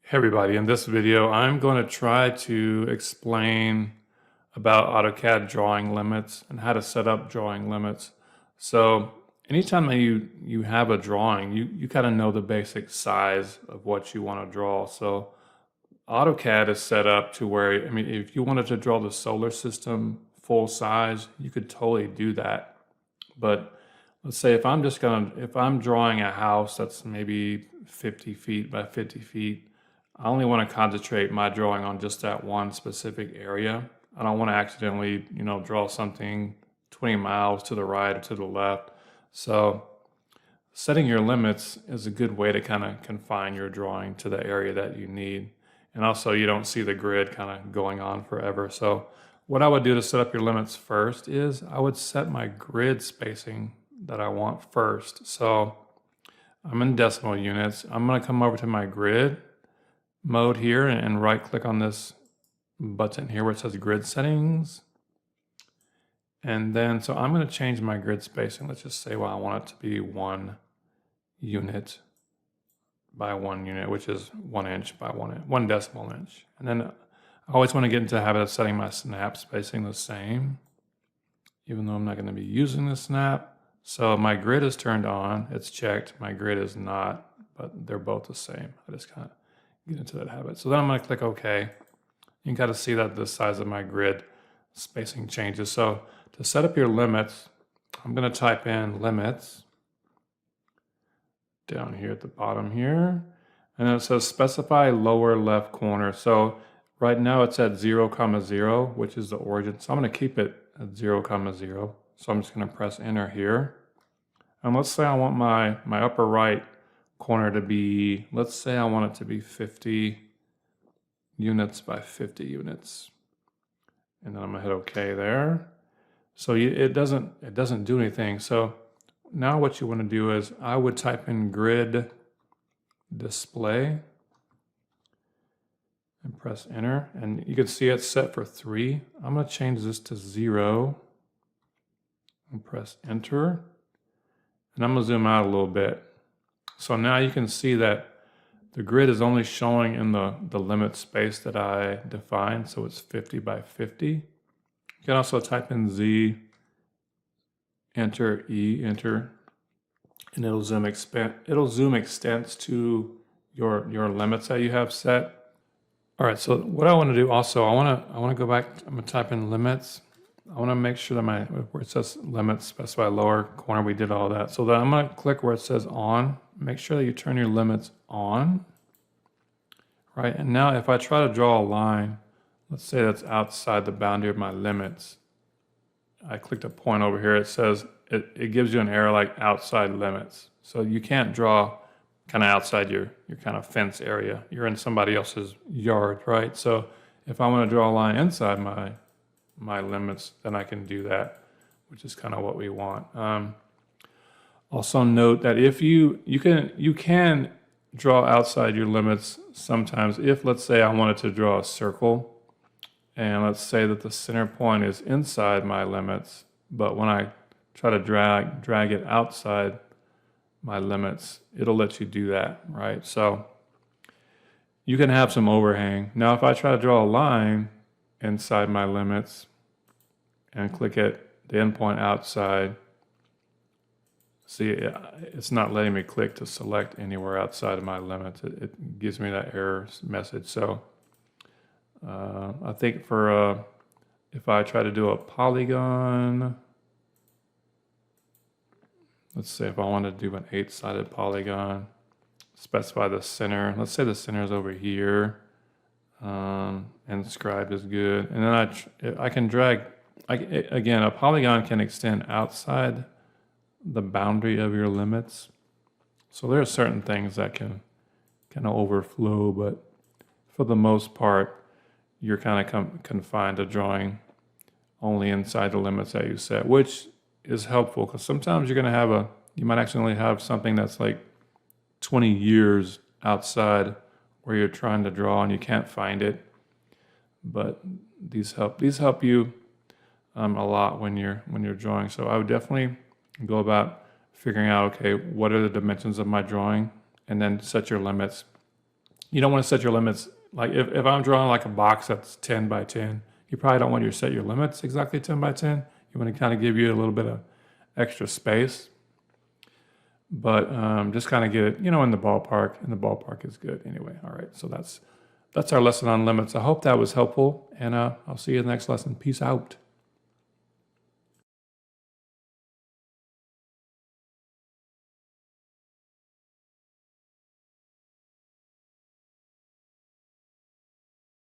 Hey everybody, in this video I'm going to try to explain about AutoCAD drawing limits and how to set up drawing limits. So anytime that you have a drawing, you kind of know the basic size of what you want to draw. So AutoCAD is set up to where, I mean, if you wanted to draw the solar system full size, you could totally do that. But let's say if I'm drawing a house that's maybe 50 feet by 50 feet, I only want to concentrate my drawing on just that one specific area. I don't want to accidentally, draw something 20 miles to the right or to the left. So setting your limits is a good way to kind of confine your drawing to the area that you need. And also you don't see the grid kind of going on forever. So what I would do to set up your limits first is I would set my grid spacing that I want first. So I'm in decimal units. I'm going to come over to my grid mode here and right click on this button here where it says grid settings. And then, so I'm going to change my grid spacing. Let's just say, well, I want it to be 1 unit by 1 unit, which is 1 inch by 1 decimal inch. And then I always want to get into the habit of setting my snap spacing the same, even though I'm not going to be using the snap. So my grid is turned on, it's checked. My grid is not, but they're both the same. I just kind of get into that habit. So then I'm going to click OK. You can kind of see that the size of my grid spacing changes. So to set up your limits, I'm going to type in limits down here at the bottom here. And then it says specify lower left corner. So right now it's at 0,0, which is the origin. So I'm going to keep it at 0,0. So I'm just going to press enter here. And let's say I want my upper right corner to be, let's say I want it to be 50 units by 50 units. And then I'm gonna hit OK there. So it doesn't do anything. So now what you want to do is I would type in grid display and press enter. And you can see it's set for 3. I'm gonna change this to 0 and press enter. And I'm gonna zoom out a little bit. So now you can see that the grid is only showing in the limit space that I defined. So it's 50 by 50. You can also type in Z, enter, E, enter, and it'll zoom extents to your limits that you have set. All right, so what I want to do also, I want to go back, I'm going to type in limits. I want to make sure that where it says limits, specify lower corner, we did all that. So then I'm going to click where it says on. Make sure that you turn your limits on. Right, and now if I try to draw a line, let's say that's outside the boundary of my limits. I clicked a point over here, it says, it gives you an error like outside limits. So you can't draw kind of outside your kind of fence area. You're in somebody else's yard, right? So if I want to draw a line inside my limits, then I can do that, which is kind of what we want. Also note that if you can draw outside your limits sometimes. If let's say I wanted to draw a circle, and let's say that the center point is inside my limits, but when I try to drag it outside my limits, it'll let you do that, right? So you can have some overhang. Now if I try to draw a line inside my limits and click at the endpoint outside, see, it's not letting me click to select anywhere outside of my limits. It gives me that error message. So I think if I try to do a polygon, let's say if I want to do an 8-sided polygon, specify the center. Let's say the center is over here, and scribe is good. And then I can drag, again, a polygon can extend outside the boundary of your limits. So there are certain things that can kind of overflow, but for the most part, you're kind of confined to drawing only inside the limits that you set, which is helpful because sometimes you're going to have you might accidentally have something that's like 20 years outside where you're trying to draw and you can't find it. but these help you a lot when you're drawing. So I would definitely go about figuring out, okay, what are the dimensions of my drawing, and then set your limits. You don't want to set your limits, like if I'm drawing like a box that's 10 by 10, you probably don't want to set your limits exactly 10 by 10. You want to kind of give you a little bit of extra space, but just kind of get it, in the ballpark, and the ballpark is good anyway. All right, so that's our lesson on limits. I hope that was helpful, and I'll see you in the next lesson. Peace out.